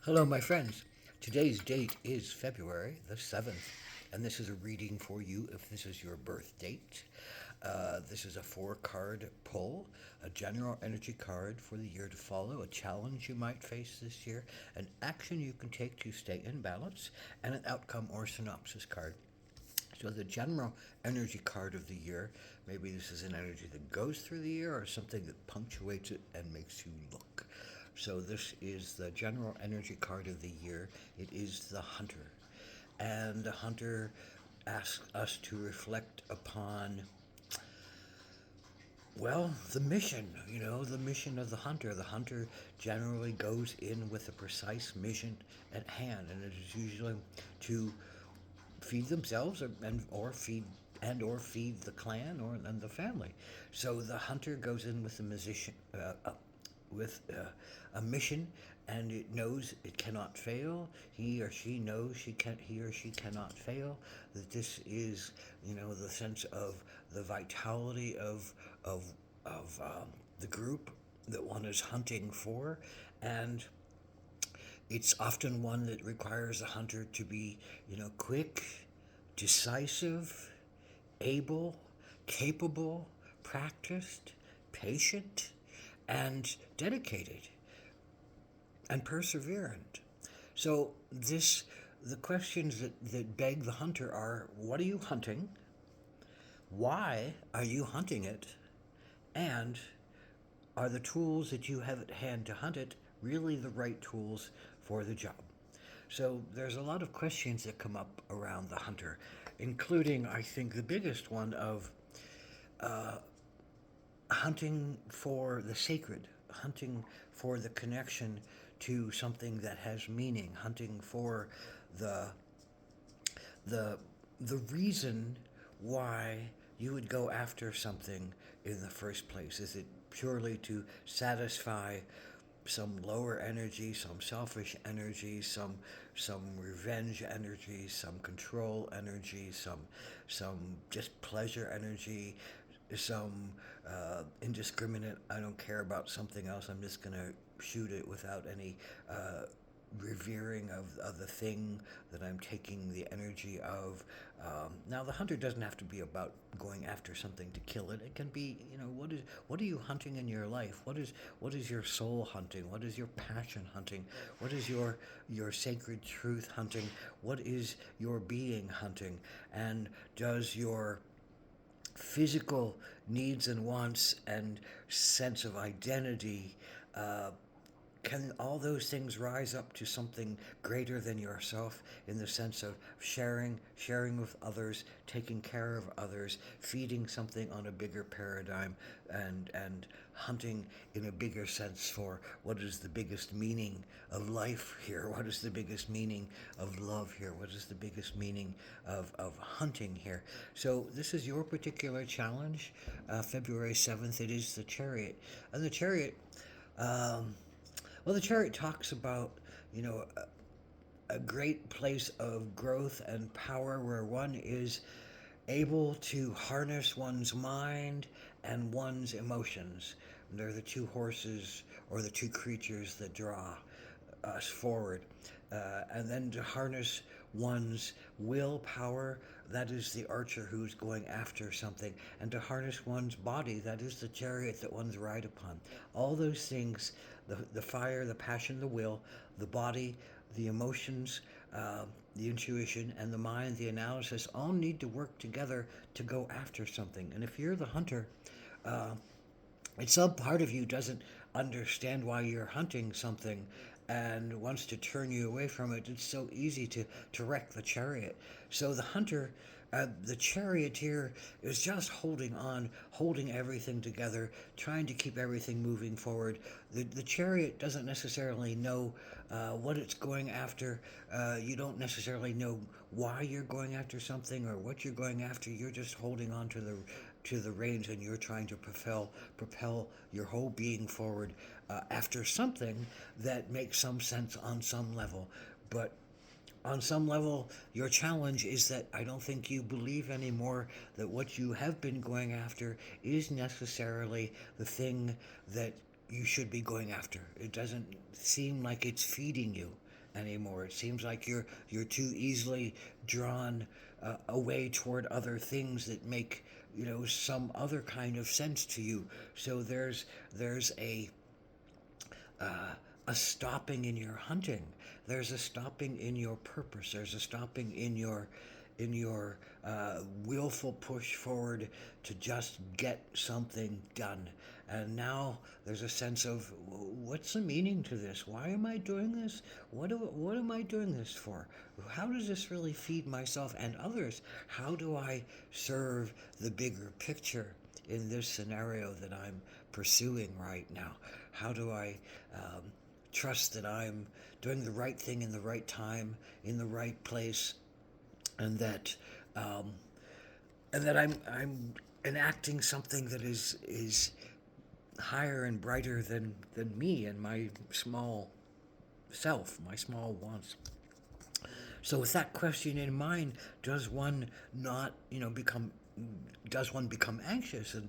Hello, my friends. Today's date is February the 7th, and this is a reading for you if this is your birth date. This is a four-card pull, a general energy card for the year to follow, a challenge you might face this year, an action you can take to stay in balance, and an outcome or synopsis card. So the general energy card of the year, maybe this is an energy that goes through the year or something that punctuates it and makes you look. So this is the general energy card of the year. It is the hunter. And the hunter asks us to reflect upon, well, the mission, the mission of the hunter. The hunter generally goes in with a precise mission at hand, and it is usually to feed themselves or feed the clan or and the family. So the hunter goes in with a mission, and it knows it cannot fail. He or she knows he or she cannot fail. That this is, the sense of the vitality of the group that one is hunting for, and it's often one that requires a hunter to be, quick, decisive, able, capable, practiced, patient, and dedicated and perseverant. So the questions that beg the hunter are: what are you hunting? Why are you hunting it? And are the tools that you have at hand to hunt it really the right tools for the job? So there's a lot of questions that come up around the hunter, including, I think, the biggest one of hunting for the sacred, hunting for the connection to something that has meaning, hunting for the the the reason why you would go after something in the first place. Is it purely to satisfy some lower energy, some selfish energy, some revenge energy, some control energy, some just pleasure energy, some indiscriminate, I don't care about something else, I'm just going to shoot it without any revering of the thing that I'm taking the energy of. Now, the hunter doesn't have to be about going after something to kill it. It can be, what are you hunting in your life? What is your soul hunting? What is your passion hunting? What is your sacred truth hunting? What is your being hunting? And does your physical needs and wants and sense of identity, can all those things rise up to something greater than yourself in the sense of sharing with others, taking care of others, feeding something on a bigger paradigm, and hunting in a bigger sense for what is the biggest meaning of life here? What is the biggest meaning of love here? What is the biggest meaning of hunting here? So this is your particular challenge. February 7th, it is the chariot. And the chariot, um, well, the chariot talks about, you know, a great place of growth and power where one is able to harness one's mind and one's emotions. They're the two horses or the two creatures that draw us forward. And then to harness one's willpower, that is the archer who's going after something. And to harness one's body, that is the chariot that one's ride upon. All those things, the fire, the passion, the will, the body, the emotions, the intuition, and the mind, the analysis, all need to work together to go after something. And if you're the hunter, uh, and some part of you doesn't understand why you're hunting something and wants to turn you away from it. It's so easy to wreck the chariot. So the hunter, the charioteer, is just holding on, holding everything together, trying to keep everything moving forward. The chariot doesn't necessarily know what it's going after. You don't necessarily know why you're going after something or what you're going after. You're just holding on to the reins, and you're trying to propel your whole being forward after something that makes some sense on some level. But on some level, your challenge is that I don't think you believe anymore that what you have been going after is necessarily the thing that you should be going after. It doesn't seem like it's feeding you. anymore. It seems like you're too easily drawn away toward other things that make some other kind of sense to you. So there's a stopping in your hunting. There's a stopping in your purpose. There's a stopping in your willful push forward to just get something done. And now there's a sense of, what's the meaning to this? Why am I doing this? What am I doing this for? How does this really feed myself and others? How do I serve the bigger picture in this scenario that I'm pursuing right now? How do I um, trust that I'm doing the right thing in the right time, in the right place, and that um, I'm enacting something that is higher and brighter than me and my small self, my small wants. So with that question in mind, does one not, become does one become anxious and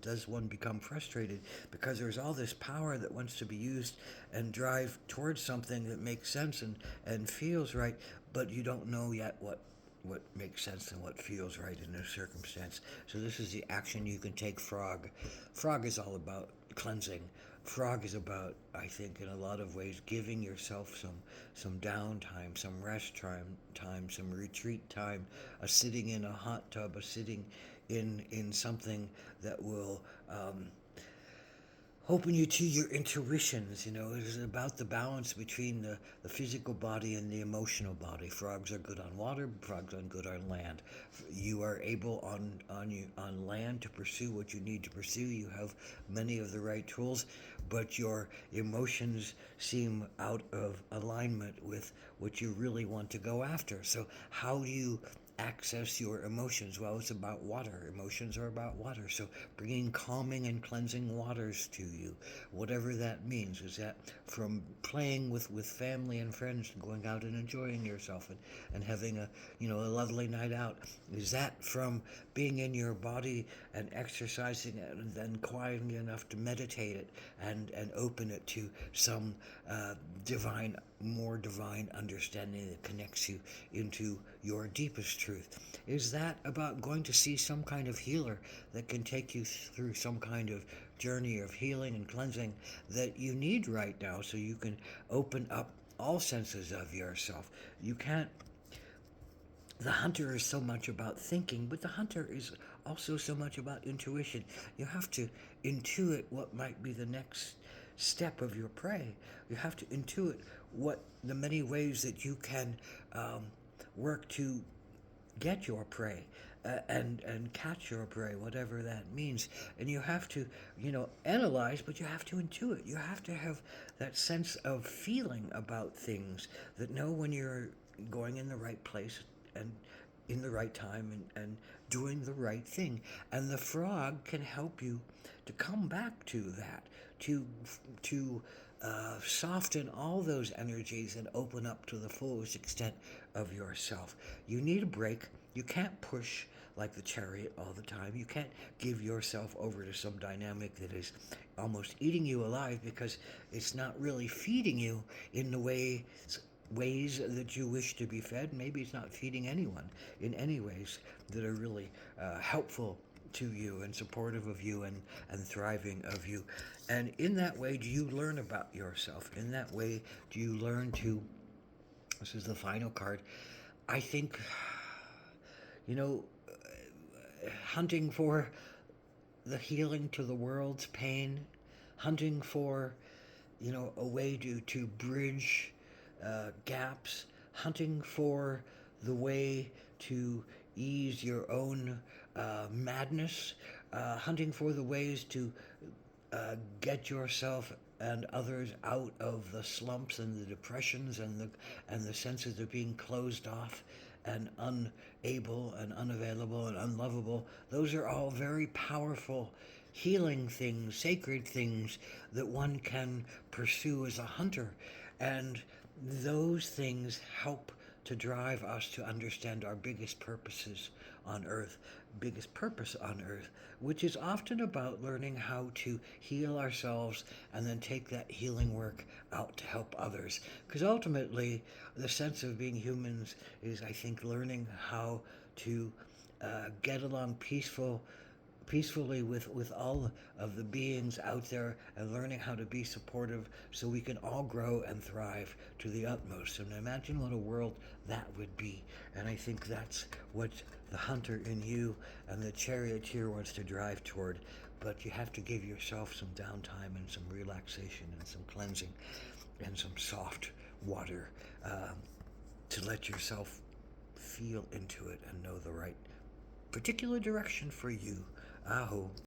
does one become frustrated because there's all this power that wants to be used and drive towards something that makes sense and feels right, but you don't know yet what makes sense and what feels right in this circumstance. So this is the action you can take. Frog is all about cleansing. Frog is about, I think, in a lot of ways, giving yourself some downtime, some rest time, some retreat time, a sitting in a hot tub, a sitting in something that will open you to your intuitions. It is about the balance between the physical body and the emotional body. Frogs are good on water, frogs are good on land. You are able on land to pursue what you need to pursue. You have many of the right tools, but your emotions seem out of alignment with what you really want to go after. So how do you access your emotions? Well, it's about water. Emotions are about water. So bringing calming and cleansing waters to you, whatever that means. Is that from playing with family and friends and going out and enjoying yourself and having a lovely night out? Is that from being in your body and exercising it and then quieting enough to meditate it and open it to some more divine understanding that connects you into your deepest truth? Is that about going to see some kind of healer that can take you through some kind of journey of healing and cleansing that you need right now so you can open up all senses of yourself? You can't The hunter is so much about thinking, but the hunter is also so much about intuition. You have to intuit what might be the next step of your prey. You have to intuit what the many ways that you can work to get your prey. And catch your prey, whatever that means. And you have to, analyze, but you have to intuit. You have to have that sense of feeling about things that know when you're going in the right place and in the right time and doing the right thing. And the frog can help you to come back to that, to soften all those energies and open up to the fullest extent of yourself. You need a break. You can't push like the chariot all the time. You can't give yourself over to some dynamic that is almost eating you alive because it's not really feeding you in the ways that you wish to be fed. Maybe it's not feeding anyone in any ways that are really helpful to you and supportive of you and thriving of you. And in that way, do you learn about yourself? In that way, do you learn to, this is the final card, I think, you know, hunting for the healing to the world's pain, hunting for, a way to bridge gaps, hunting for the way to ease your own madness, hunting for the ways to get yourself and others out of the slumps and the depressions and the senses of being closed off and unable and unavailable and unlovable. Those are all very powerful healing things, sacred things that one can pursue as a hunter. And those things help to drive us to understand our biggest purpose on earth, which is often about learning how to heal ourselves and then take that healing work out to help others. Because ultimately, the sense of being humans is, I think, learning how to get along peacefully with all of the beings out there and learning how to be supportive so we can all grow and thrive to the utmost. And imagine what a world that would be. And I think that's what the hunter in you and the charioteer wants to drive toward. But you have to give yourself some downtime and some relaxation and some cleansing and some soft water to let yourself feel into it and know the right particular direction for you. Aho.